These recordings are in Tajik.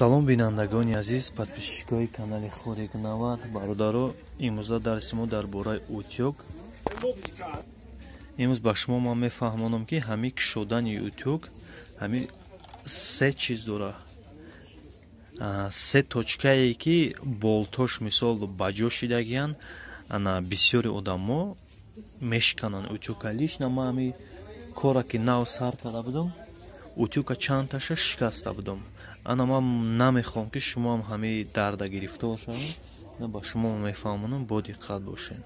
Салом бинандагони азиз, подписчикои канали Хорик Навад, бародаро, имрӯза дарси мо дар бораи утюг. Имрӯз ба шумо ман мефаҳмонам ки ҳами кушодани утюг ҳами се чиз дора. Се точкае ки болтош мисол ба ҷо шидагиян, ана бисёри одамо мешиканан утюгка. Лично ман ҳами кора ки нав сар карда будам, утюгка чандташа шикаста будам. Ана ман намехоҳам ки шумоам ҳами дарда гирифтор шавед. Ба шумо мефаҳмонам, бо диққат бошед.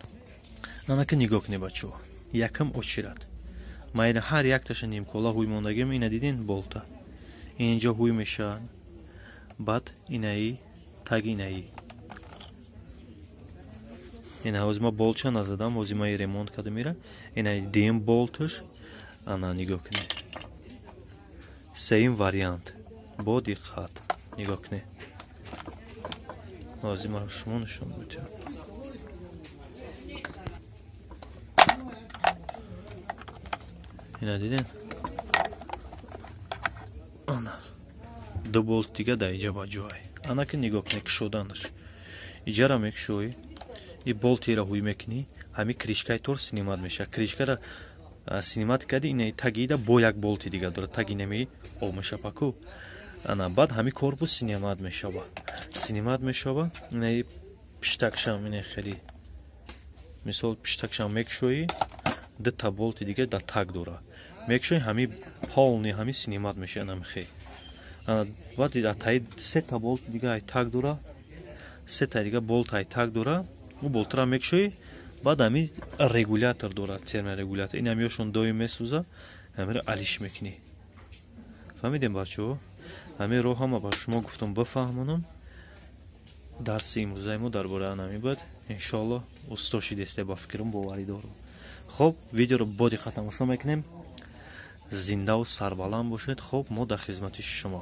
Анака нигоҳ кунед бачаҳо. Якам очирад. Майда ҳар якташа нимкола ҳуй мондагиам, ина дидин болта. Инҷо ҳуй мешавад. Баъд инаи таги инаи. Ина ҳозир ман болча назадам, ҳозир ман ремонт карда мира. Инаи дем болташ. Ана нигоҳ кунед. Сеюм вариант. Бо диққат нигоҳ кунед. Ҳозир ман шумо нишон медиҳам. Ина дидин? Ана ду болт дига дар иҷа ба ҷои. Ана ки нигоҳ кунед кушоданаш. Иҷара мекушоӣ, и болтира ҳуй мекунӣ, ҳами кришкаи тор синимат мешавад. Кришкара синимат карди, ина тагида бо як болти дига дорад. Таги нами об мешапаку. Ана баъд ҳами корпус синимат мешавад. Синимат мешавад, ина пиштакшам ина хеле. Мисол пиштакшам мекушоӣ, дута болти дига да таг дорад. Мекушоӣ ҳами полни ҳами синимат мешавад намихе. Ана баъд атай сета болти дига ай таг дорад. Сета дига болт ай таг дорад. У болтра мекушоӣ, баъд ҳами регулятор дорад, терморегулятор. Ин ҳами ёшон доим месӯзад, ҳамира алиш мекунӣ. Фаҳмидем бачаҳо? ҳамин роҳ ҳама ба шумо гуфтам бифаҳмонам. Дарси имрӯзаи мо дар бораи анами буд. Иншоаллоҳ усто шидесте, ба фикрам боварӣ дорам. Хоб, видеоро бо диққат тамошо мекунем. Зиндаву сарбаланд бошед. Хоб, мо дар хизмати шумо.